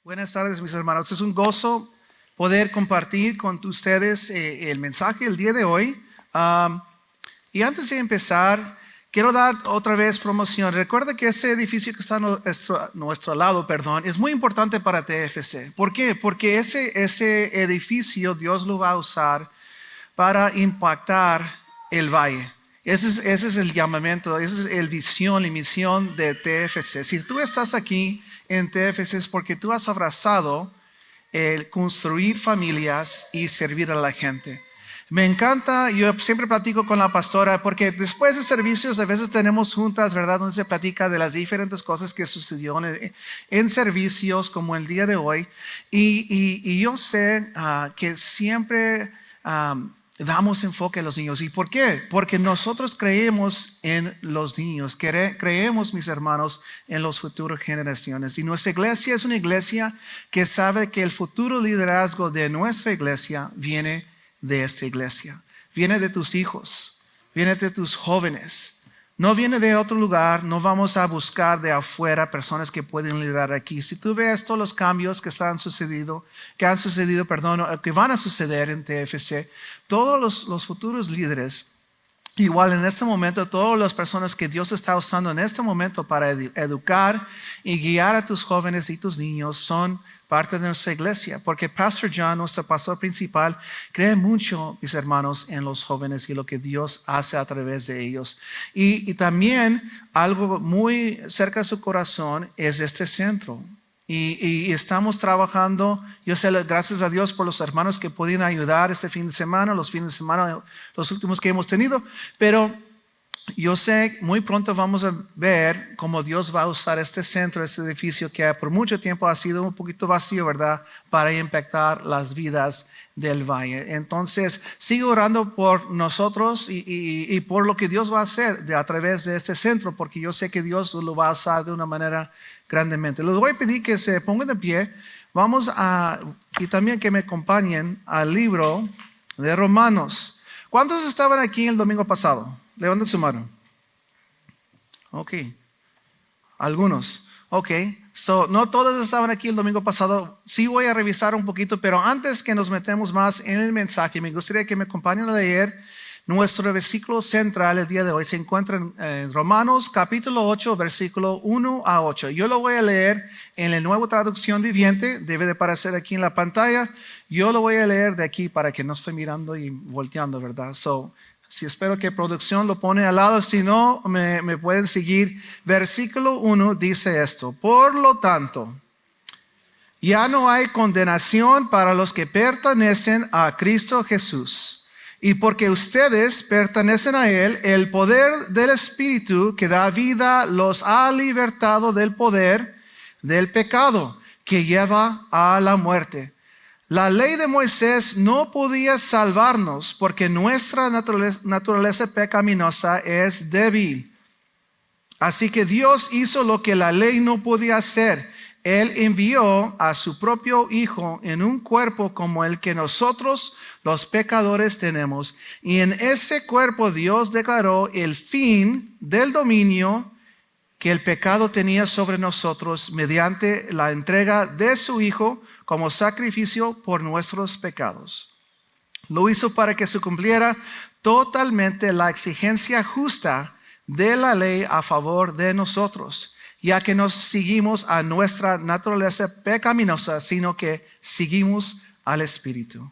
Buenas tardes, mis hermanos. Es un gozo poder compartir con ustedes el mensaje el día de hoy. Y antes de empezar, quiero dar otra vez promoción. Recuerda que ese edificio que está a nuestro lado, es muy importante para TFC. ¿Por qué? Porque ese edificio Dios lo va a usar para impactar el valle. Ese es el llamamiento, esa es el visión y misión de TFC. Si tú estás aquí en TFC es porque tú has abrazado el construir familias y servir a la gente. Me encanta, yo siempre platico con la pastora porque después de servicios a veces tenemos juntas, ¿verdad? Donde se platica de las diferentes cosas que sucedió en servicios como el día de hoy. Y yo sé que siempre damos enfoque a los niños. ¿Y por qué? Porque nosotros creemos en los niños, creemos, mis hermanos, en las futuras generaciones. Y nuestra iglesia es una iglesia que sabe que el futuro liderazgo de nuestra iglesia viene de esta iglesia. Viene de tus hijos, viene de tus jóvenes. No viene de otro lugar, no vamos a buscar de afuera personas que pueden liderar aquí. Si tú ves todos los cambios que van a suceder en TFC, todos los futuros líderes, igual en este momento, todas las personas que Dios está usando en este momento para educar y guiar a tus jóvenes y tus niños son parte de nuestra iglesia, porque Pastor John, nuestro pastor principal, cree mucho, mis hermanos, en los jóvenes y lo que Dios hace a través de ellos. Y también algo muy cerca de su corazón es este centro. Y estamos trabajando, yo sé, gracias a Dios por los hermanos que podían ayudar este fin de semana, los fines de semana, los últimos que hemos tenido, pero yo sé, muy pronto vamos a ver cómo Dios va a usar este centro, este edificio que por mucho tiempo ha sido un poquito vacío, ¿verdad? Para impactar las vidas del valle. Entonces, sigo orando por nosotros y por lo que Dios va a hacer a través de este centro, porque yo sé que Dios lo va a usar de una manera grandemente. Les voy a pedir que se pongan de pie. Y también que me acompañen al libro de Romanos. ¿Cuántos estaban aquí el domingo pasado? Levanten su mano. Ok. Algunos. Ok. No todos estaban aquí el domingo pasado. Sí voy a revisar un poquito, pero antes que nos metemos más en el mensaje, me gustaría que me acompañen a leer nuestro versículo central el día de hoy. Se encuentra en Romanos capítulo 8, versículo 1 a 8. Yo lo voy a leer en la Nueva Traducción Viviente. Debe de aparecer aquí en la pantalla. Yo lo voy a leer de aquí para que no esté mirando y volteando, ¿verdad? Si espero que producción lo pone al lado, si no, me pueden seguir. Versículo 1 dice esto: por lo tanto, ya no hay condenación para los que pertenecen a Cristo Jesús. Y porque ustedes pertenecen a Él, el poder del Espíritu que da vida los ha libertado del poder del pecado que lleva a la muerte. La ley de Moisés no podía salvarnos porque nuestra naturaleza pecaminosa es débil. Así que Dios hizo lo que la ley no podía hacer. Él envió a su propio Hijo en un cuerpo como el que nosotros los pecadores tenemos. Y en ese cuerpo Dios declaró el fin del dominio que el pecado tenía sobre nosotros mediante la entrega de su Hijo como sacrificio por nuestros pecados. Lo hizo para que se cumpliera totalmente la exigencia justa de la ley a favor de nosotros, ya que no seguimos a nuestra naturaleza pecaminosa, sino que seguimos al Espíritu.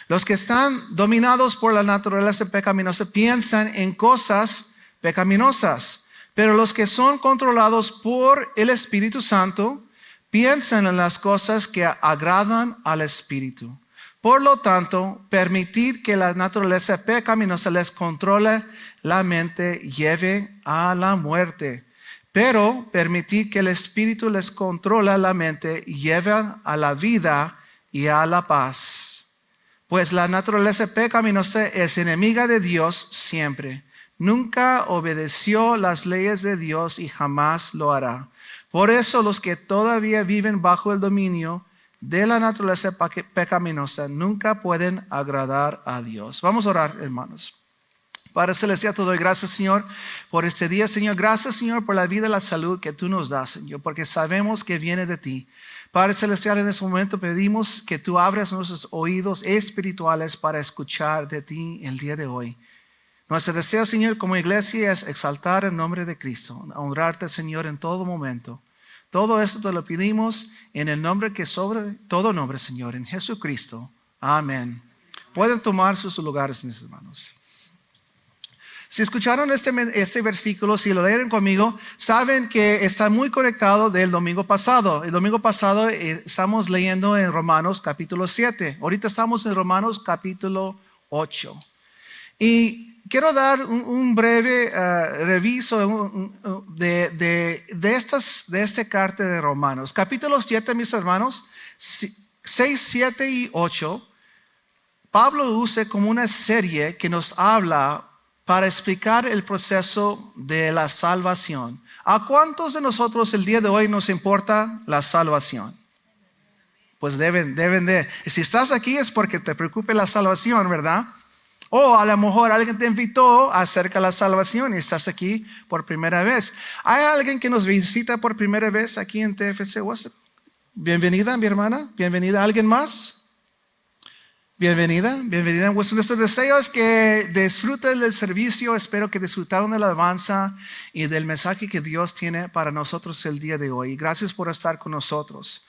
Los que están dominados por la naturaleza pecaminosa piensan en cosas pecaminosas, pero los que son controlados por el Espíritu Santo piensan en las cosas que agradan al Espíritu. Por lo tanto, permitir que la naturaleza pecaminosa les controle la mente lleve a la muerte. Pero permitir que el Espíritu les controle la mente lleve a la vida y a la paz. Pues la naturaleza pecaminosa es enemiga de Dios siempre. Nunca obedeció las leyes de Dios y jamás lo hará. Por eso los que todavía viven bajo el dominio de la naturaleza pecaminosa nunca pueden agradar a Dios. Vamos a orar, hermanos. Padre Celestial, te doy gracias, Señor, por este día, Señor. Gracias, Señor, por la vida y la salud que tú nos das, Señor, porque sabemos que viene de ti. Padre Celestial, en este momento pedimos que tú abras nuestros oídos espirituales para escuchar de ti el día de hoy. Nuestro deseo, Señor, como iglesia es exaltar el nombre de Cristo, honrarte, Señor, en todo momento. Todo esto te lo pedimos en el nombre que sobre todo nombre, Señor, en Jesucristo. Amén. Pueden tomar sus lugares, mis hermanos. Si escucharon este versículo, si lo leen conmigo, saben que está muy conectado del domingo pasado. El domingo pasado estamos leyendo en Romanos capítulo 7. Ahorita estamos en Romanos capítulo 8. Y quiero dar un breve reviso de esta carta de Romanos. Capítulo 7, mis hermanos, 6, 7 y 8. Pablo usa como una serie que nos habla para explicar el proceso de la salvación. ¿A cuántos de nosotros el día de hoy nos importa la salvación? Pues deben de. Si estás aquí es porque te preocupa la salvación, ¿verdad? O a lo mejor alguien te invitó acerca de la salvación y estás aquí por primera vez. ¿Hay alguien que nos visita por primera vez aquí en TFC West? Bienvenida, mi hermana. Bienvenida. ¿Alguien más? Bienvenida. Nuestro deseo es que disfruten del servicio. Espero que disfrutaron de la alabanza y del mensaje que Dios tiene para nosotros el día de hoy. Gracias por estar con nosotros.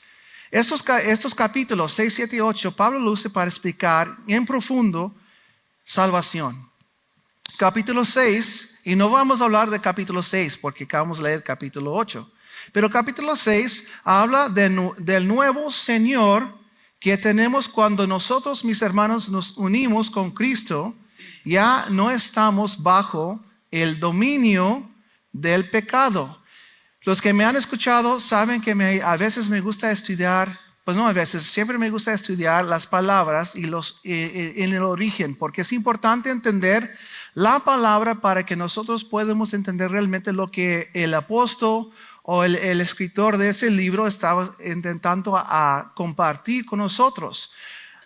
Estos capítulos 6, 7 y 8, Pablo lo usa para explicar en profundo salvación. Capítulo 6, y no vamos a hablar de capítulo 6 porque acabamos de leer capítulo 8. Pero capítulo 6 habla del nuevo Señor que tenemos cuando nosotros, mis hermanos, nos unimos con Cristo. Ya no estamos bajo el dominio del pecado. Los que me han escuchado saben que a veces me gusta estudiar, pues no a veces, siempre me gusta estudiar las palabras y en el origen, porque es importante entender la palabra para que nosotros podamos entender realmente lo que el apóstol o el escritor de ese libro estaba intentando a compartir con nosotros.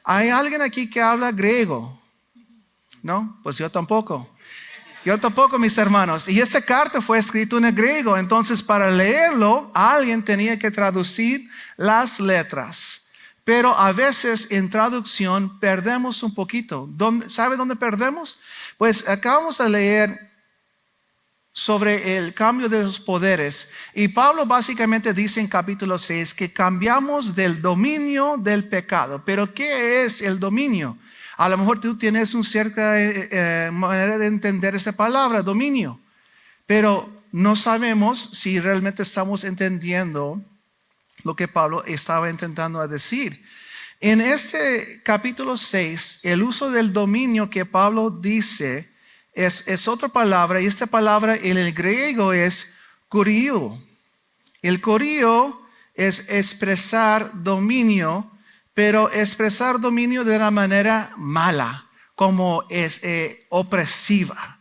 ¿Hay alguien aquí que habla griego? ¿No? Pues yo tampoco. Mis hermanos. Y esta carta fue escrita en griego. Entonces, para leerlo, alguien tenía que traducir las letras. Pero a veces en traducción perdemos un poquito. ¿Sabe dónde perdemos? Pues acabamos de leer sobre el cambio de los poderes. Y Pablo básicamente dice en capítulo 6 que cambiamos del dominio del pecado. Pero ¿qué es el dominio? A lo mejor tú tienes una cierta manera de entender esa palabra, dominio. Pero no sabemos si realmente estamos entendiendo lo que Pablo estaba intentando decir. En este capítulo 6, el uso del dominio que Pablo dice es otra palabra, y esta palabra en el griego es kurio. El kurio es expresar dominio, pero expresar dominio de una manera mala, como es opresiva.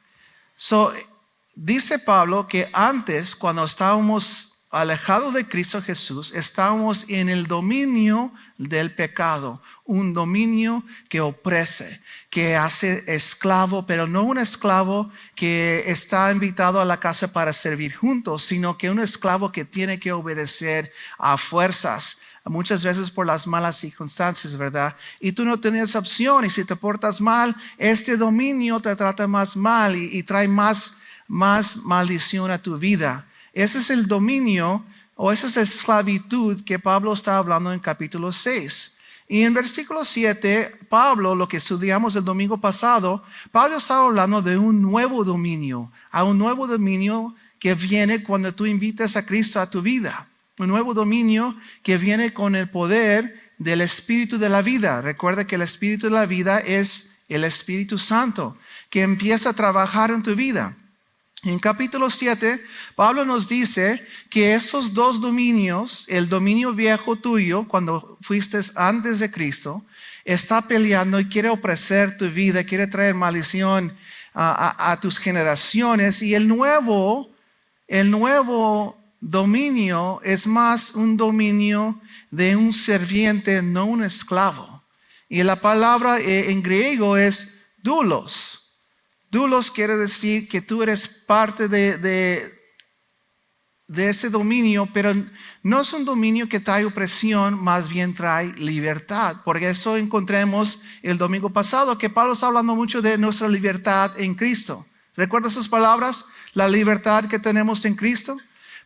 Dice Pablo que antes, cuando estábamos alejados de Cristo Jesús, estábamos en el dominio del pecado, un dominio que oprese, que hace esclavo, pero no un esclavo que está invitado a la casa para servir juntos, sino que un esclavo que tiene que obedecer a fuerzas, muchas veces por las malas circunstancias, ¿verdad? Y tú no tenías opción, y si te portas mal, este dominio te trata más mal y trae más maldición a tu vida. Ese es el dominio, o esa es la esclavitud que Pablo está hablando en capítulo 6. Y en versículo 7, Pablo, lo que estudiamos el domingo pasado, Pablo estaba hablando de un nuevo dominio, a un nuevo dominio que viene cuando tú invitas a Cristo a tu vida. Un nuevo dominio que viene con el poder del Espíritu de la vida. Recuerda que el Espíritu de la vida es el Espíritu Santo, que empieza a trabajar en tu vida. En capítulo 7, Pablo nos dice que estos dos dominios, el dominio viejo tuyo, cuando fuiste antes de Cristo, está peleando y quiere opresar tu vida, quiere traer maldición a tus generaciones. Y el nuevo dominio es más un dominio de un serviente, no un esclavo. Y la palabra en griego es doulos. Doulos quiere decir que tú eres parte de de ese dominio, pero no es un dominio que trae opresión, más bien trae libertad. Por eso encontremos el domingo pasado que Pablo está hablando mucho de nuestra libertad en Cristo. ¿Recuerda sus palabras? La libertad que tenemos en Cristo.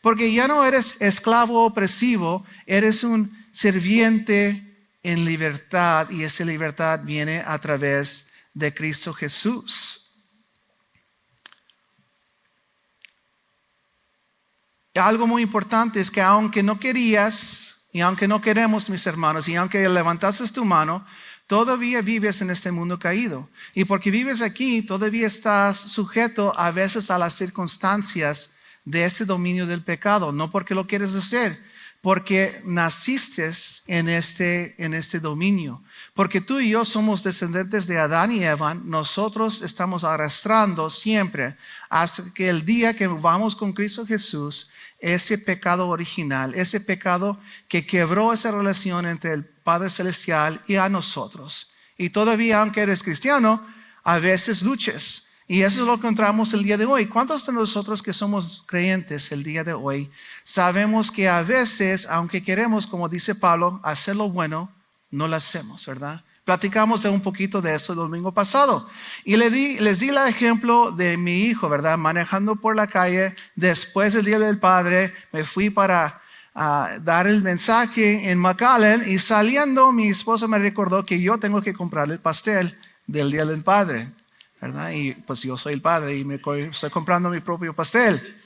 Porque ya no eres esclavo opresivo, eres un sirviente en libertad, y esa libertad viene a través de Cristo Jesús. Algo muy importante es que aunque no querías, y aunque no queremos, mis hermanos, y aunque levantases tu mano, todavía vives en este mundo caído. Y porque vives aquí, todavía estás sujeto a veces a las circunstancias de este dominio del pecado. No porque lo quieres hacer, porque naciste en este dominio. Porque tú y yo somos descendientes de Adán y Eva. Nosotros estamos arrastrando siempre hasta que el día que vamos con Cristo Jesús, ese pecado original, ese pecado que quebró esa relación entre el Padre Celestial y a nosotros. Y todavía, aunque eres cristiano, a veces luches. Y eso es lo que encontramos el día de hoy. ¿Cuántos de nosotros que somos creyentes el día de hoy sabemos que a veces, aunque queremos, como dice Pablo, hacer lo bueno, no lo hacemos, ¿verdad? Platicamos de un poquito de esto el domingo pasado. Y les di el ejemplo de mi hijo, ¿verdad? Manejando por la calle, después del Día del Padre, me fui para dar el mensaje en McAllen, y saliendo mi esposa me recordó que yo tengo que comprarle el pastel del Día del Padre, ¿verdad? Y pues yo soy el padre y estoy comprando mi propio pastel.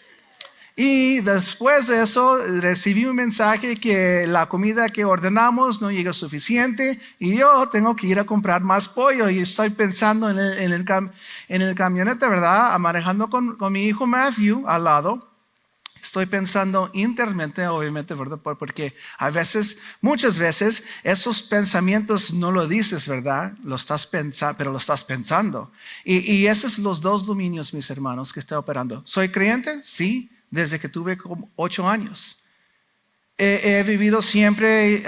Y después de eso recibí un mensaje que la comida que ordenamos no llega suficiente y yo tengo que ir a comprar más pollo. Y estoy pensando en el camioneta, ¿verdad? Manejando con mi hijo Matthew al lado. Estoy pensando internamente, obviamente, ¿verdad? Porque a veces, muchas veces, esos pensamientos no lo dices, ¿verdad? Lo estás pensando, pero lo estás pensando. Y esos son los dos dominios, mis hermanos, que estoy operando. ¿Soy creyente? Sí. Desde que tuve como 8 años. ¿He vivido siempre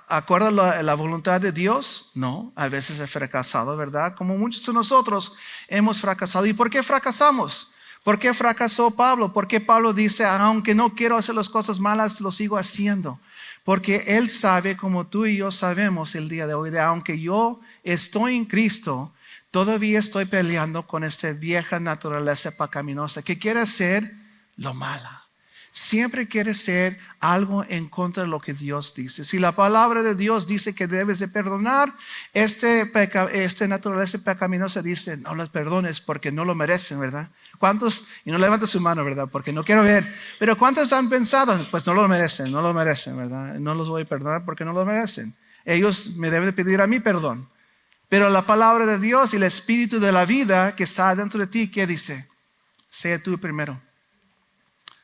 acuerdo a la voluntad de Dios? No, a veces he fracasado, ¿verdad? Como muchos de nosotros hemos fracasado. ¿Y por qué fracasamos? ¿Por qué fracasó Pablo? ¿Por qué Pablo dice, aunque no quiero hacer las cosas malas, lo sigo haciendo? Porque Él sabe, como tú y yo sabemos el día de hoy, de aunque yo estoy en Cristo, todavía estoy peleando con esta vieja naturaleza pecaminosa que quiere hacer lo mala. Siempre quiere ser algo en contra de lo que Dios dice. Si la palabra de Dios dice que debes de perdonar, esta naturaleza pecaminosa dice, no las perdones porque no lo merecen, ¿verdad? ¿Cuántos? Y no levanten su mano, ¿verdad? Porque no quiero ver. Pero ¿cuántos han pensado? Pues no lo merecen, ¿verdad? No los voy a perdonar porque no lo merecen. Ellos me deben de pedir a mí perdón. Pero la palabra de Dios y el espíritu de la vida que está dentro de ti, ¿qué dice? Sea tú primero.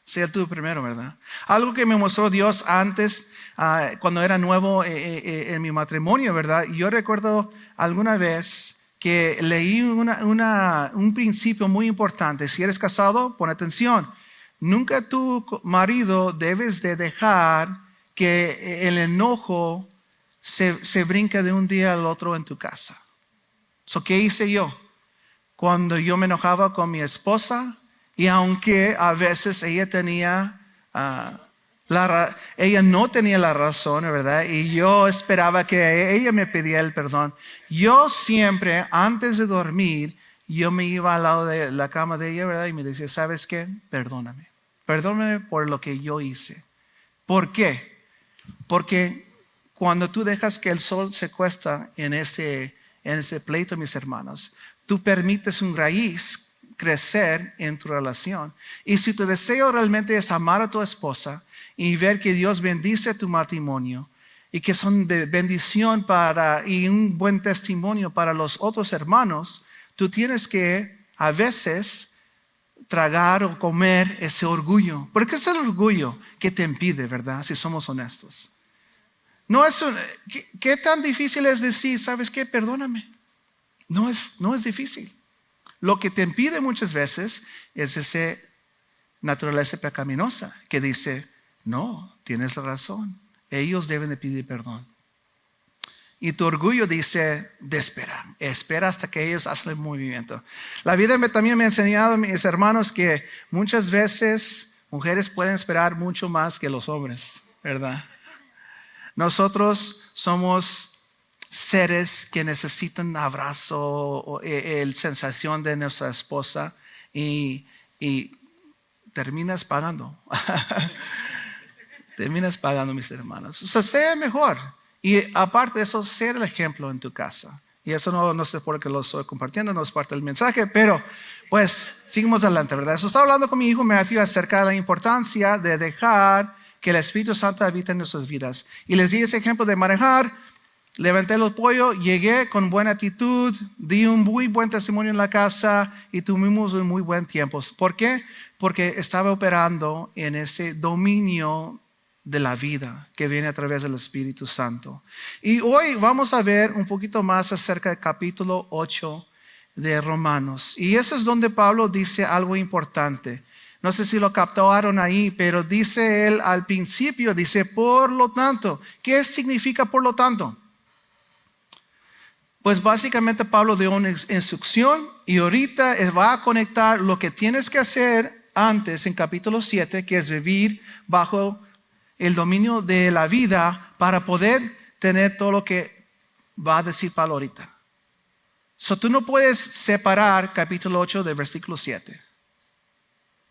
Sea tú primero, ¿verdad? Algo que me mostró Dios antes, cuando era nuevo en mi matrimonio, ¿verdad? Yo recuerdo alguna vez que leí un principio muy importante. Si eres casado, pon atención. Nunca tu marido debes de dejar que el enojo se brinque de un día al otro en tu casa. ¿Qué hice yo? Cuando yo me enojaba con mi esposa, y aunque a veces ella no tenía la razón, ¿verdad? Y yo esperaba que ella me pidiera el perdón. Yo siempre, antes de dormir, yo me iba al lado de la cama de ella, ¿verdad? Y me decía, ¿sabes qué? Perdóname. Perdóname por lo que yo hice. ¿Por qué? Porque cuando tú dejas que el sol se cuesta en ese pleito, mis hermanos, tú permites un raíz crecer en tu relación. Y si tu deseo realmente es amar a tu esposa y ver que Dios bendice tu matrimonio y que son bendición y un buen testimonio para los otros hermanos, tú tienes que a veces tragar o comer ese orgullo. Porque es el orgullo que te impide, ¿verdad? Si somos honestos. ¿Qué tan difícil es decir, ¿sabes qué? Perdóname. No es difícil. Lo que te impide muchas veces es esa naturaleza pecaminosa que dice, no, tienes la razón. Ellos deben de pedir perdón. Y tu orgullo dice, espera hasta que ellos hacen el movimiento. La vida también me ha enseñado, mis hermanos, que muchas veces Mujeres pueden esperar mucho más que los hombres, ¿verdad? Nosotros somos seres que necesitan abrazo o sensación de nuestra esposa y terminas pagando. Terminas pagando, mis hermanos. O sea, sea mejor. Y aparte de eso, ser el ejemplo en tu casa. Y eso no sé por qué lo estoy compartiendo, no es parte del mensaje, pero pues seguimos adelante, ¿verdad? Eso estaba hablando con mi hijo Matthew acerca de la importancia de dejar que el Espíritu Santo habite en nuestras vidas. Y les di ese ejemplo de manejar. Levanté los pollos, llegué con buena actitud, di un muy buen testimonio en la casa y tuvimos un muy buen tiempo. ¿Por qué? Porque estaba operando en ese dominio de la vida que viene a través del Espíritu Santo. Y hoy vamos a ver un poquito más acerca del capítulo 8 de Romanos. Y eso es donde Pablo dice algo importante. No sé si lo captaron ahí, pero dice él al principio, dice, por lo tanto. ¿Qué significa por lo tanto? Pues básicamente Pablo dio una instrucción y ahorita va a conectar lo que tienes que hacer antes en capítulo 7, que es vivir bajo el dominio de la vida para poder tener todo lo que va a decir Pablo ahorita. Tú no puedes separar capítulo 8 de versículo 7.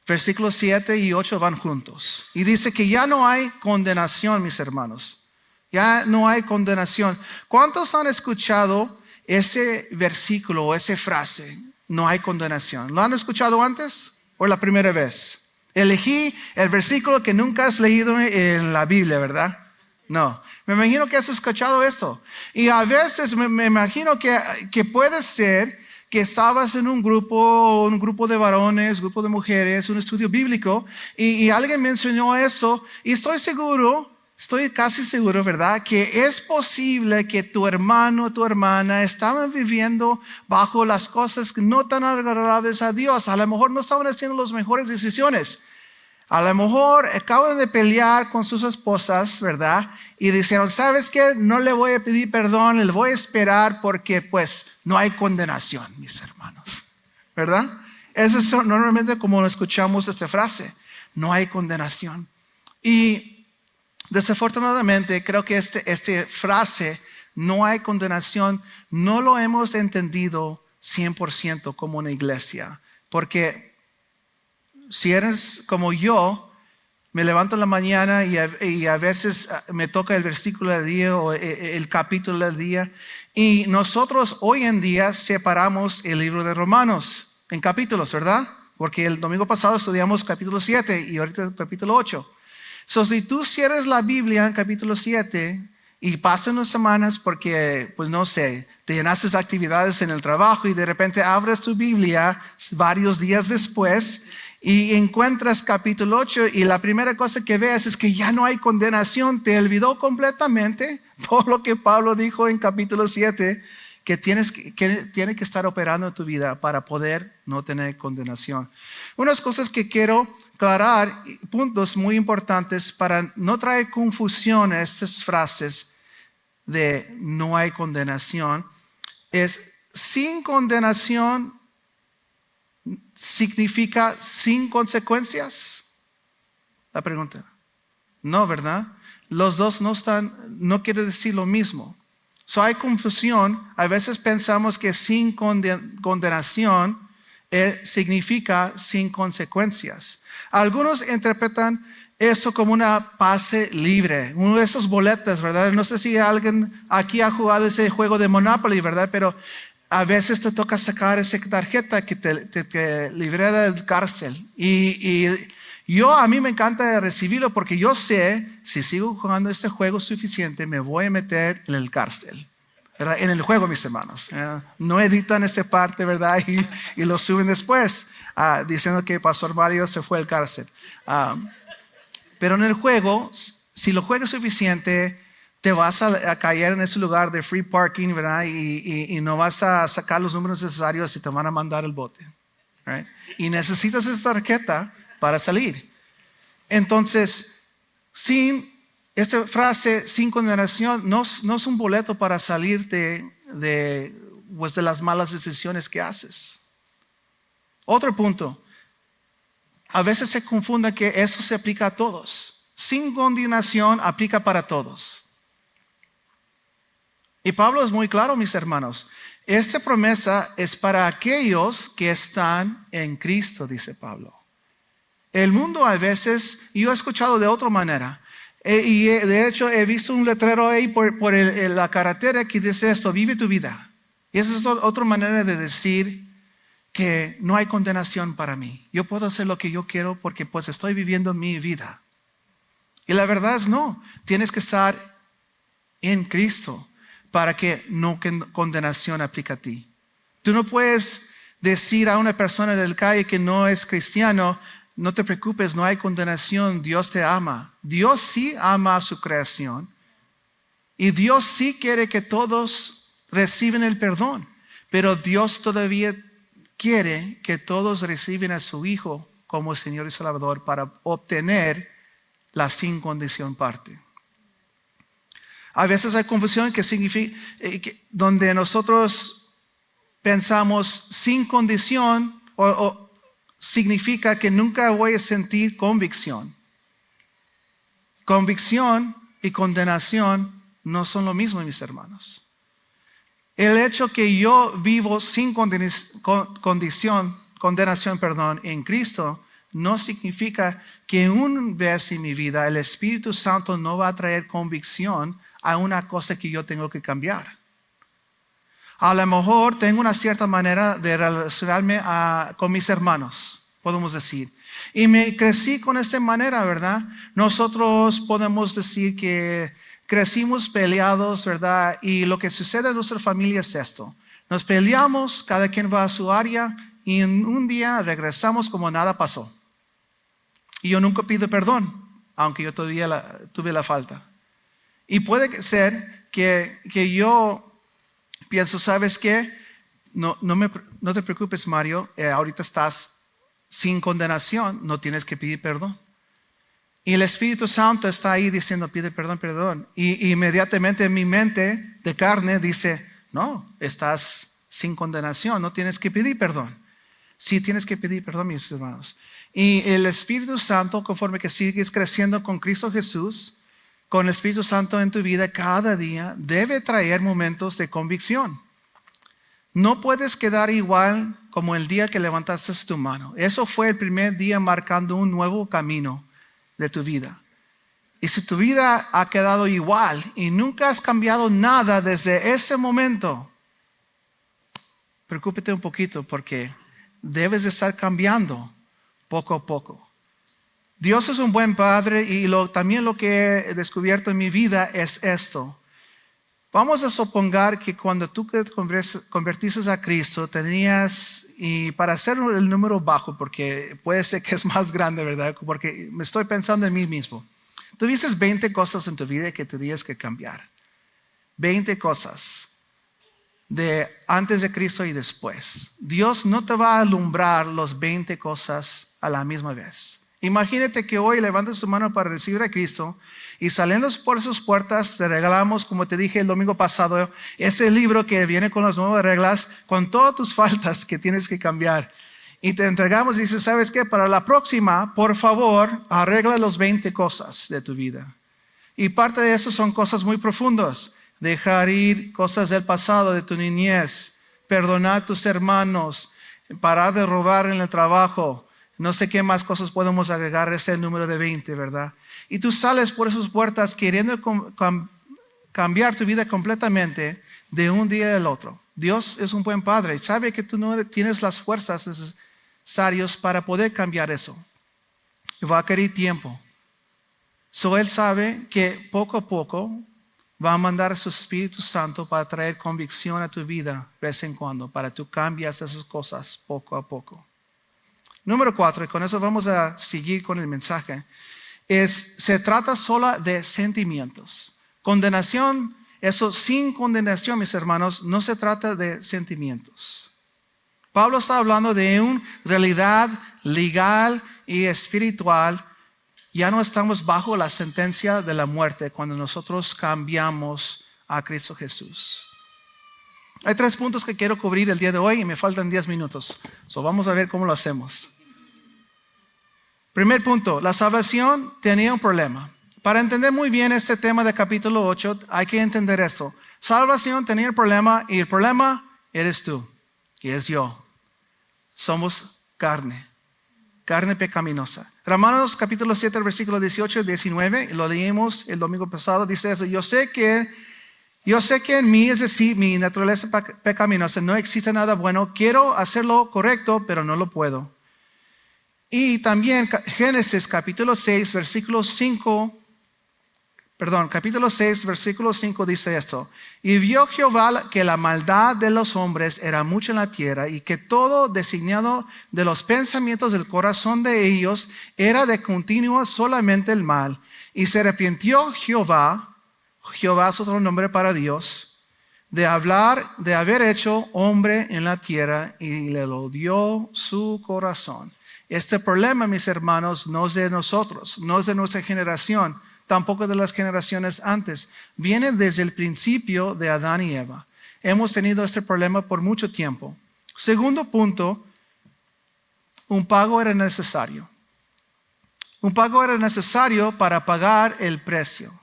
Versículos 7 y 8 van juntos. Y dice que ya no hay condenación, mis hermanos. Ya no hay condenación. ¿Cuántos han escuchado ese versículo o esa frase? No hay condenación. ¿Lo han escuchado antes o la primera vez? Elegí el versículo que nunca has leído en la Biblia, ¿verdad? No. Me imagino que has escuchado esto. Y a veces me imagino que puede ser que estabas en un grupo de varones, grupo de mujeres, un estudio bíblico, y alguien mencionó eso, y estoy casi seguro, ¿verdad? Que es posible que tu hermano o tu hermana estaban viviendo bajo las cosas no tan agradables a Dios. A lo mejor no estaban haciendo las mejores decisiones. A lo mejor acaban de pelear con sus esposas, ¿verdad? Y dijeron, ¿sabes qué? No le voy a pedir perdón, le voy a esperar porque pues no hay condenación, mis hermanos. ¿Verdad? Eso es normalmente como escuchamos esta frase. No hay condenación. Y desafortunadamente creo que esta frase, no hay condenación, no lo hemos entendido 100% como una iglesia. Porque si eres como yo, me levanto en la mañana y a veces me toca el versículo del día o el capítulo del día. Y nosotros hoy en día separamos el libro de Romanos en capítulos, ¿verdad? Porque el domingo pasado estudiamos capítulo 7 y ahorita capítulo 8. Si tú cierras la Biblia en capítulo 7 y pasan unas semanas porque, pues no sé, te llenaste de actividades en el trabajo y de repente abres tu Biblia varios días después y encuentras capítulo 8 y la primera cosa que ves es que ya no hay condenación. Te olvidó completamente todo lo que Pablo dijo en capítulo 7 que tiene que estar operando en tu vida para poder no tener condenación. Unas cosas que quiero aclarar, puntos muy importantes para no traer confusión a estas frases de no hay condenación, es sin condenación significa sin consecuencias. La pregunta. No, ¿verdad? Los dos no quiere decir lo mismo. Hay confusión. A veces pensamos que sin condenación significa sin consecuencias. Algunos interpretan eso como una pase libre, uno de esos boletos, ¿verdad? No sé si alguien aquí ha jugado ese juego de Monopoly, ¿verdad? Pero a veces te toca sacar esa tarjeta que te libera del cárcel. Y a mí me encanta recibirlo porque yo sé, si sigo jugando este juego suficiente, me voy a meter en el cárcel, ¿verdad? En el juego, mis hermanos. No editan esta parte, ¿verdad? Y lo suben después, diciendo que Pastor Mario se fue al cárcel. Pero en el juego, si lo juegas suficiente, te vas a caer en ese lugar de free parking, ¿verdad? Y no vas a sacar los números necesarios y te van a mandar el bote, right? Y necesitas esa tarjeta para salir. Entonces, esta frase, sin condenación, no es un boleto para salirte de las malas decisiones que haces. Otro punto. a veces se confunde que esto se aplica a todos. Sin condenación aplica para todos. Y Pablo es muy claro, mis hermanos. Esta promesa es para aquellos que están en Cristo, dice Pablo. El mundo a veces, yo he escuchado de otra manera. Y de hecho he visto un letrero ahí por la carretera que dice esto: vive tu vida. Y esa es otra manera de decir que no hay condenación para mí. Yo puedo hacer lo que yo quiero porque pues estoy viviendo mi vida. Y la verdad es no. Tienes que estar en Cristo para que no condenación aplique a ti. Tú no puedes decir a una persona del calle que no es cristiano: no te preocupes, no hay condenación, Dios te ama. Dios sí ama a su creación. Y Dios sí quiere que todos reciban el perdón. Pero Dios todavía quiere que todos reciban a su Hijo como Señor y Salvador para obtener la sin condición parte. A veces hay confusión que significa, donde nosotros pensamos sin condición o significa que nunca voy a sentir convicción. Convicción y condenación no son lo mismo, mis hermanos. El hecho que yo vivo sin condenación en Cristo no significa que una vez en mi vida el Espíritu Santo no va a traer convicción a una cosa que yo tengo que cambiar. A lo mejor tengo una cierta manera de relacionarme con mis hermanos, podemos decir. Y me crecí con esta manera, ¿verdad? Nosotros podemos decir que crecimos peleados, ¿verdad? Y lo que sucede en nuestra familia es esto: nos peleamos, cada quien va a su área y en un día regresamos como nada pasó. Y yo nunca pido perdón, aunque yo todavía tuve la falta. Y puede ser que yo pienso: ¿sabes qué? No te preocupes, Mario, ahorita estás sin condenación, no tienes que pedir perdón. Y el Espíritu Santo está ahí diciendo: pide perdón, perdón. Y inmediatamente en mi mente de carne dice: no, estás sin condenación, no tienes que pedir perdón. Sí tienes que pedir perdón, mis hermanos. Y el Espíritu Santo, conforme que sigues creciendo con Cristo Jesús, con el Espíritu Santo en tu vida cada día, debe traer momentos de convicción. No puedes quedar igual como el día que levantaste tu mano. Eso fue el primer día marcando un nuevo camino de tu vida. Y si tu vida ha quedado igual y nunca has cambiado nada desde ese momento, preocúpate un poquito, porque debes de estar cambiando poco a poco. Dios es un buen padre, y también lo que he descubierto en mi vida es esto. Vamos a suponer que cuando tú te convertiste a Cristo tenías, y para hacer el número bajo, porque puede ser que es más grande, ¿verdad? Porque me estoy pensando en mí mismo. Tuviste 20 cosas en tu vida que tenías que cambiar. 20 cosas de antes de Cristo y después. Dios no te va a alumbrar los 20 cosas a la misma vez. Imagínate que hoy levantes tu mano para recibir a Cristo y saliendo por esas puertas te regalamos, como te dije el domingo pasado, ese libro que viene con las nuevas reglas, con todas tus faltas que tienes que cambiar. Y te entregamos y dices: ¿sabes qué? Para la próxima, por favor, arregla los 20 cosas de tu vida. Y parte de eso son cosas muy profundas. Dejar ir cosas del pasado, de tu niñez, perdonar a tus hermanos, parar de robar en el trabajo. No sé qué más cosas podemos agregar a ese número de 20, ¿verdad? Y tú sales por esas puertas queriendo cambiar tu vida completamente de un día al otro. Dios es un buen padre y sabe que tú no tienes las fuerzas necesarias para poder cambiar eso. Y va a querer tiempo. Él sabe que poco a poco va a mandar a su Espíritu Santo para traer convicción a tu vida de vez en cuando, para que tú cambies esas cosas poco a poco. Número 4, y con eso vamos a seguir con el mensaje, se trata solo de sentimientos. Condenación, eso sin condenación, mis hermanos, no se trata de sentimientos. Pablo está hablando de una realidad legal y espiritual. Ya no estamos bajo la sentencia de la muerte cuando nosotros cambiamos a Cristo Jesús. Hay 3 puntos que quiero cubrir el día de hoy y me faltan 10 minutos. Vamos a ver cómo lo hacemos. Primer punto, la salvación tenía un problema. Para entender muy bien este tema de capítulo 8, hay que entender esto. Salvación tenía el problema y el problema eres tú y es yo. Somos carne pecaminosa. Romanos capítulo 7, versículo 18 y 19, lo leímos el domingo pasado, dice eso. Yo sé que en mí, es decir, mi naturaleza pecaminosa, no existe nada bueno. Quiero hacer lo correcto, pero no lo puedo. Y también Génesis capítulo 6, versículo 5 dice esto. Y vio Jehová que la maldad de los hombres era mucha en la tierra y que todo designado de los pensamientos del corazón de ellos era de continuo solamente el mal. Y se arrepintió Jehová es otro nombre para Dios, de haber hecho hombre en la tierra y le lo dio su corazón. Este problema, mis hermanos, no es de nosotros, no es de nuestra generación, tampoco de las generaciones antes. Viene desde el principio de Adán y Eva. Hemos tenido este problema por mucho tiempo. Segundo punto, un pago era necesario. Un pago era necesario para pagar el precio.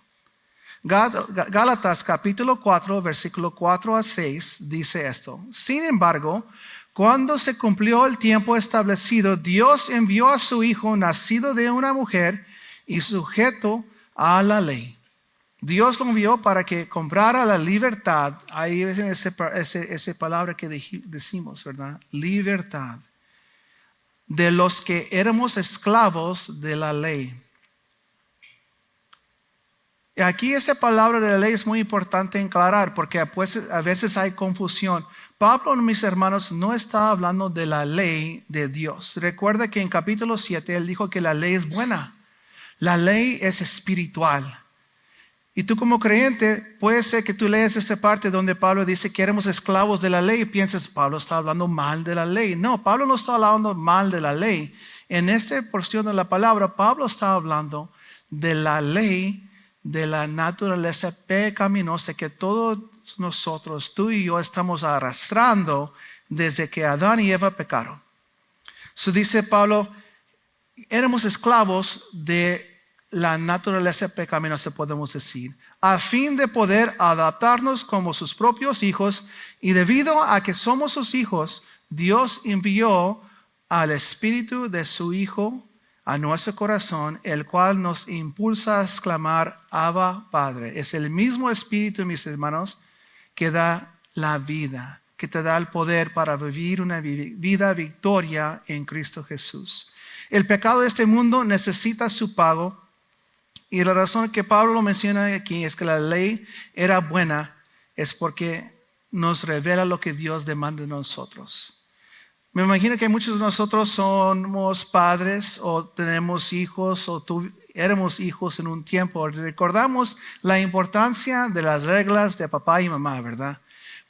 Gálatas capítulo 4, versículo 4 a 6 dice esto. Sin embargo, cuando se cumplió el tiempo establecido, Dios envió a su Hijo, nacido de una mujer y sujeto a la ley. Dios lo envió para que comprara la libertad. Ahí ves esa palabra que decimos, ¿verdad? Libertad. De los que éramos esclavos de la ley. Y aquí esa palabra de la ley es muy importante aclarar porque a veces hay confusión. Pablo, mis hermanos, no está hablando de la ley de Dios. Recuerda que en capítulo 7 él dijo que la ley es buena. La ley es espiritual. Y tú como creyente, puede ser que tú leas esta parte donde Pablo dice que éramos esclavos de la ley y piensas, Pablo está hablando mal de la ley. No, Pablo no está hablando mal de la ley. En esta porción de la palabra, Pablo está hablando de la ley, de la naturaleza pecaminosa que todos nosotros, tú y yo, estamos arrastrando desde que Adán y Eva pecaron. Dice Pablo, éramos esclavos de la naturaleza pecaminosa, podemos decir, a fin de poder adaptarnos como sus propios hijos, y debido a que somos sus hijos, Dios envió al Espíritu de su Hijo a nuestro corazón, el cual nos impulsa a exclamar, Abba, Padre. Es el mismo Espíritu, mis hermanos, que da la vida, que te da el poder para vivir una vida victoria en Cristo Jesús. El pecado de este mundo necesita su pago, y la razón que Pablo lo menciona aquí es que la ley era buena, es porque nos revela lo que Dios demanda de nosotros. Me imagino que muchos de nosotros somos padres o tenemos hijos o éramos hijos en un tiempo. Recordamos la importancia de las reglas de papá y mamá, ¿verdad?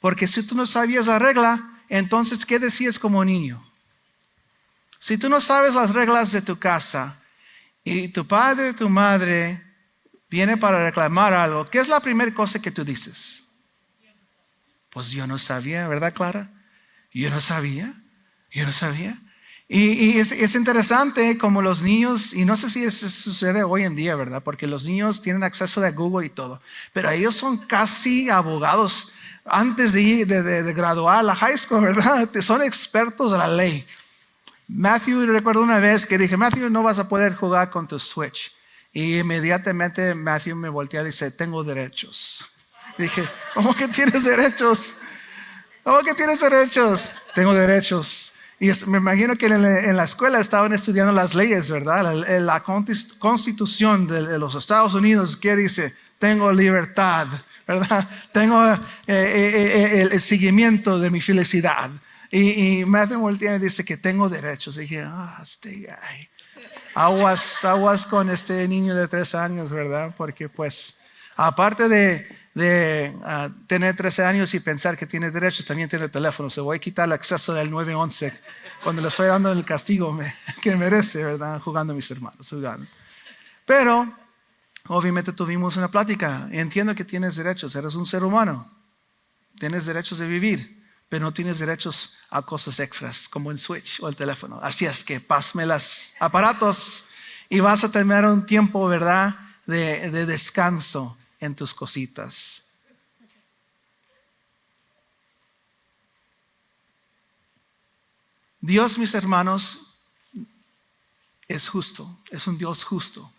Porque si tú no sabías la regla, entonces ¿qué decías como niño? Si tú no sabes las reglas de tu casa y tu padre, tu madre viene para reclamar algo, ¿qué es la primera cosa que tú dices? Pues yo no sabía, ¿verdad, Clara? Yo no sabía. Y es interesante como los niños, y no sé si eso sucede hoy en día, ¿verdad? Porque los niños tienen acceso a Google y todo, pero ellos son casi abogados antes de graduar la high school, ¿verdad? Son expertos de la ley. Matthew, recuerdo una vez que dije, Matthew, no vas a poder jugar con tu Switch. Y inmediatamente Matthew me voltea y dice, tengo derechos. Dije, ¿cómo que tienes derechos? ¿Cómo que tienes derechos? Tengo derechos. Y me imagino que en la escuela estaban estudiando las leyes, ¿verdad? La constitución de los Estados Unidos, ¿qué dice? Tengo libertad, ¿verdad? Tengo el seguimiento de mi felicidad. Y Matthew voltea y dice que tengo derechos. Y dije, este guy. Aguas con este niño de 3 años, ¿verdad? Porque pues, aparte de tener 13 años y pensar que tiene derechos, también tiene teléfono. Se voy a quitar el acceso del 911 cuando le estoy dando el castigo que merece, ¿verdad? Jugando a mis hermanos, jugando. Pero, obviamente tuvimos una plática. Entiendo que tienes derechos, eres un ser humano. Tienes derechos de vivir, pero no tienes derechos a cosas extras como el Switch o el teléfono. Así es que pásame los aparatos Y vas a tener un tiempo, ¿verdad?, de descanso en tus cositas. Dios, mis hermanos, es justo, es un Dios justo.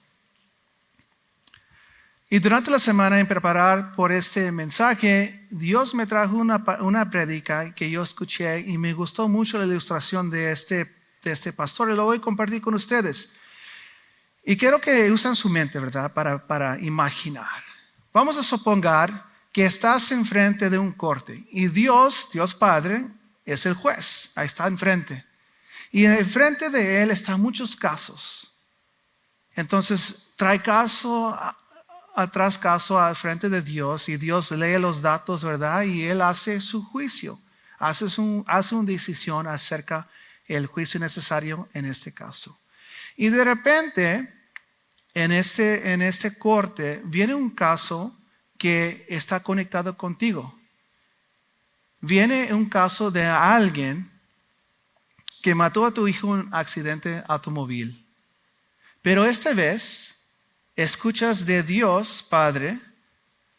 Y durante la semana, en preparar por este mensaje, Dios me trajo una prédica que yo escuché y me gustó mucho la ilustración de este pastor y lo voy a compartir con ustedes. Y quiero que usen su mente, ¿verdad?, para imaginar. Vamos a suponer que estás enfrente de un corte y Dios Padre, es el juez. Ahí está enfrente. Y enfrente de él están muchos casos. Entonces, trae caso atrás caso al frente de Dios y Dios lee los datos, ¿verdad? Y él hace su juicio. Hace una decisión acerca del juicio necesario en este caso. Y de repente, en este corte, viene un caso que está conectado contigo. Viene un caso de alguien que mató a tu hijo en un accidente automóvil. Pero esta vez escuchas de Dios Padre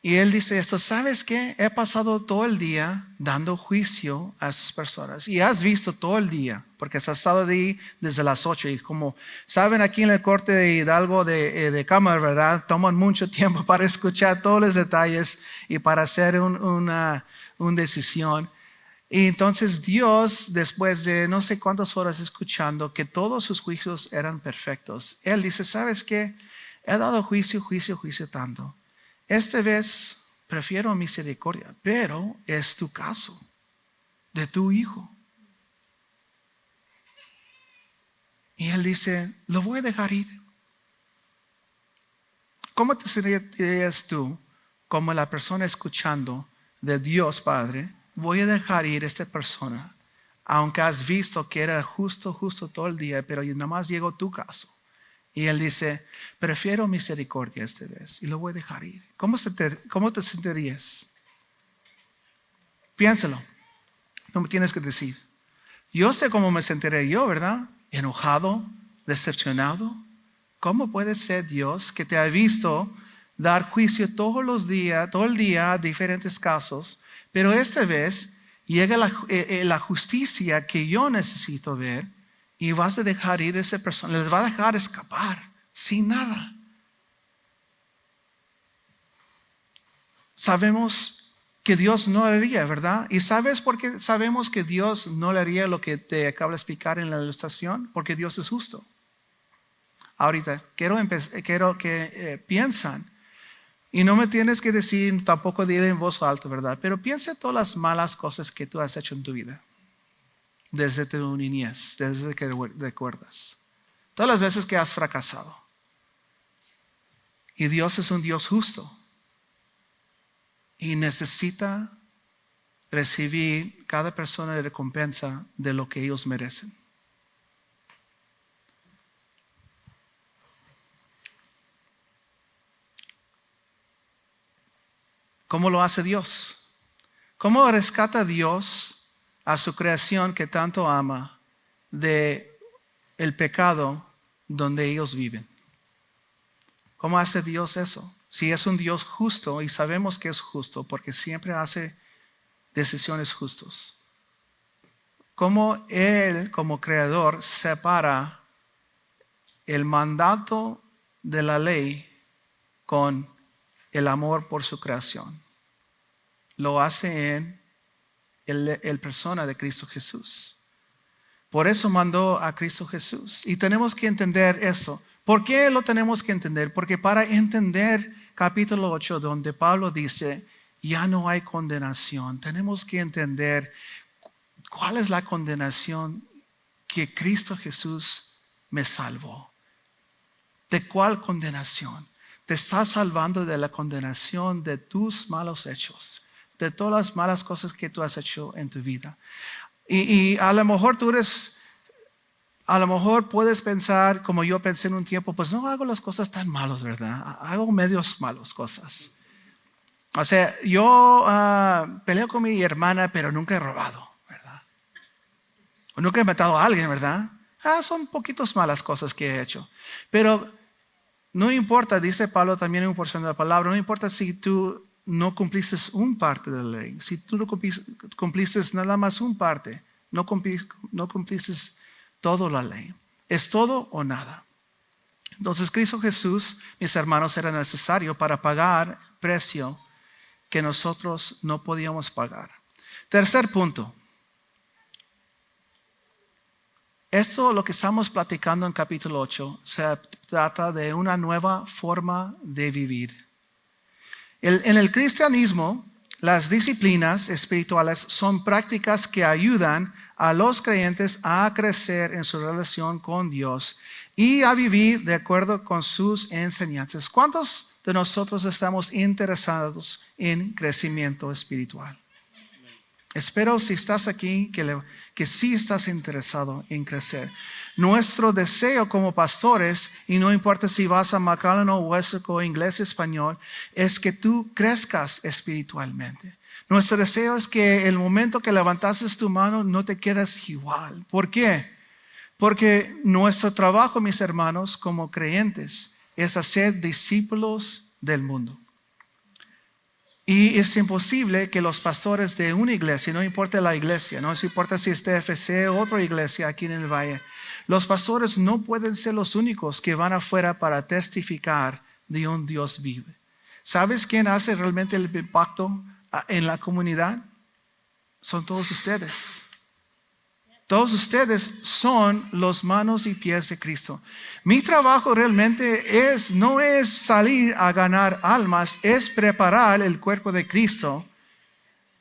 y Él dice esto: ¿sabes qué? He pasado todo el día dando juicio a esas personas. Y has visto todo el día, porque has estado ahí desde las 8. Y como saben, aquí en el corte de Hidalgo de cámara, ¿verdad?, toman mucho tiempo para escuchar todos los detalles y para hacer una decisión. Y entonces Dios, después de no sé cuántas horas escuchando que todos sus juicios eran perfectos, Él dice: ¿sabes qué? He dado juicio tanto. Esta vez prefiero misericordia, pero es tu caso, de tu hijo. Y Él dice: lo voy a dejar ir. ¿Cómo te sentirías tú como la persona escuchando de Dios Padre? Voy a dejar ir a esta persona, aunque has visto que era justo todo el día, pero nada más llegó tu caso. Y Él dice: prefiero misericordia esta vez y lo voy a dejar ir. ¿Cómo te sentirías? Piénsalo. No me tienes que decir. Yo sé cómo me sentiré yo, ¿verdad? Enojado, decepcionado. ¿Cómo puede ser Dios que te ha visto dar juicio todo el día a diferentes casos, pero esta vez llega la justicia que yo necesito ver y vas a dejar ir a esa persona, les va a dejar escapar sin nada? Sabemos que Dios no haría, ¿verdad? ¿Y sabes por qué sabemos que Dios no le haría lo que te acabo de explicar en la ilustración? Porque Dios es justo. Ahorita quiero que piensan. Y no me tienes que decir, tampoco diré en voz alta, ¿verdad? Pero piensa en todas las malas cosas que tú has hecho en tu vida. Desde tu niñez, desde que recuerdas. Todas las veces que has fracasado. Y Dios es un Dios justo. Y necesita recibir cada persona de recompensa de lo que ellos merecen. ¿Cómo lo hace Dios? ¿Cómo rescata Dios a su creación que tanto ama de el pecado donde ellos viven? ¿Cómo hace Dios eso? Si es un Dios justo, y sabemos que es justo porque siempre hace decisiones justas. ¿Cómo Él, como creador, separa el mandato de la ley con el amor por su creación? Lo hace en el persona de Cristo Jesús. Por eso mandó a Cristo Jesús. Y tenemos que entender eso. ¿Por qué lo tenemos que entender? Porque para entender capítulo 8, donde Pablo dice, ya no hay condenación, tenemos que entender cuál es la condenación que Cristo Jesús me salvó. ¿De cuál condenación? Te está salvando de la condenación de tus malos hechos, de todas las malas cosas que tú has hecho en tu vida. Y a lo mejor a lo mejor puedes pensar, como yo pensé en un tiempo, pues no hago las cosas tan malas, ¿verdad? Hago medios malas cosas. O sea, yo peleo con mi hermana, pero nunca he robado, ¿verdad? O nunca he matado a alguien, ¿verdad? Son poquitos malas cosas que he hecho. Pero no importa, dice Pablo también en un porción de la palabra, no importa si tú no cumpliste un parte de la ley. Si tú no cumpliste nada más un parte, no cumpliste toda la ley. Es todo o nada. Entonces Cristo Jesús, mis hermanos, era necesario para pagar el precio que nosotros no podíamos pagar. Tercer punto. Esto, lo que estamos platicando en capítulo 8, se trata de una nueva forma de vivir. En el cristianismo, las disciplinas espirituales son prácticas que ayudan a los creyentes a crecer en su relación con Dios y a vivir de acuerdo con sus enseñanzas. ¿Cuántos de nosotros estamos interesados en crecimiento espiritual? Espero si estás aquí que sí estás interesado en crecer. Nuestro deseo como pastores, y no importa si vas a McAllen o Weslaco, inglés, español, es que tú crezcas espiritualmente. Nuestro deseo es que el momento que levantases tu mano no te quedes igual. ¿Por qué? Porque nuestro trabajo, mis hermanos, como creyentes, es hacer discípulos del mundo. Y es imposible que los pastores de una iglesia, no importa la iglesia, no importa si es TFC o otra iglesia aquí en el Valle, los pastores no pueden ser los únicos que van afuera para testificar de un Dios vivo. ¿Sabes quién hace realmente el impacto en la comunidad? Son todos ustedes. Todos ustedes son los manos y pies de Cristo. Mi trabajo realmente no es salir a ganar almas, es preparar el cuerpo de Cristo,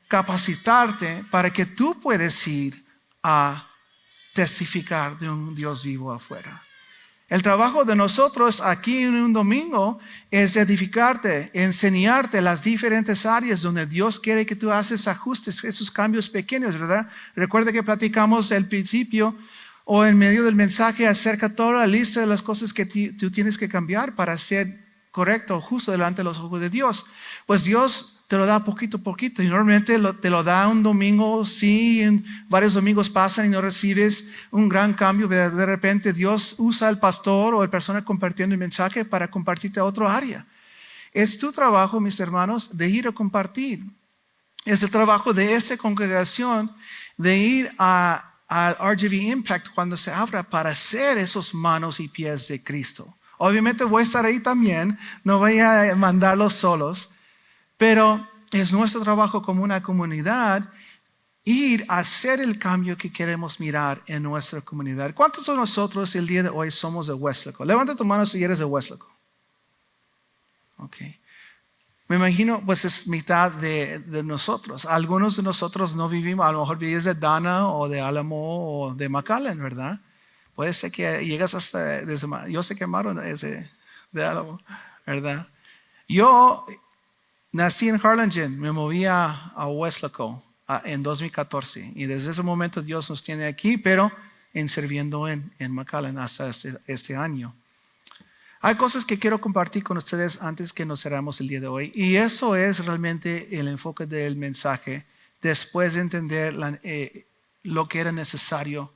capacitarte para que tú puedas ir a testificar de un Dios vivo afuera. El trabajo de nosotros aquí en un domingo es edificarte, enseñarte las diferentes áreas donde Dios quiere que tú haces ajustes, esos cambios pequeños, ¿verdad? Recuerda que platicamos al principio o en medio del mensaje acerca de toda la lista de las cosas que tú tienes que cambiar para ser correcto, justo delante de los ojos de Dios. Pues Dios te lo da poquito a poquito y normalmente te lo da un domingo, sí, varios domingos pasan y no recibes un gran cambio, de repente Dios usa al pastor o la persona compartiendo el mensaje para compartirte a otra área. Es tu trabajo, mis hermanos, de ir a compartir. Es el trabajo de esa congregación de ir al RGV Impact cuando se abra para ser esos manos y pies de Cristo. Obviamente voy a estar ahí también, no voy a mandarlos solos. Pero es nuestro trabajo como una comunidad ir a hacer el cambio que queremos mirar en nuestra comunidad. ¿Cuántos de nosotros el día de hoy somos de Weslaco? Levanta tu mano si eres de Weslaco. Ok. Me imagino, pues es mitad de nosotros. Algunos de nosotros no vivimos, a lo mejor vives de Dana o de Álamo o de McAllen, ¿verdad? Puede ser que llegas hasta, yo sé que Maro es de Álamo, ¿verdad? Yo nací en Harlingen, me moví a Weslaco en 2014 y desde ese momento Dios nos tiene aquí, pero sirviendo en McAllen hasta este año. Hay cosas que quiero compartir con ustedes antes que nos cerramos el día de hoy y eso es realmente el enfoque del mensaje después de entender lo que era necesario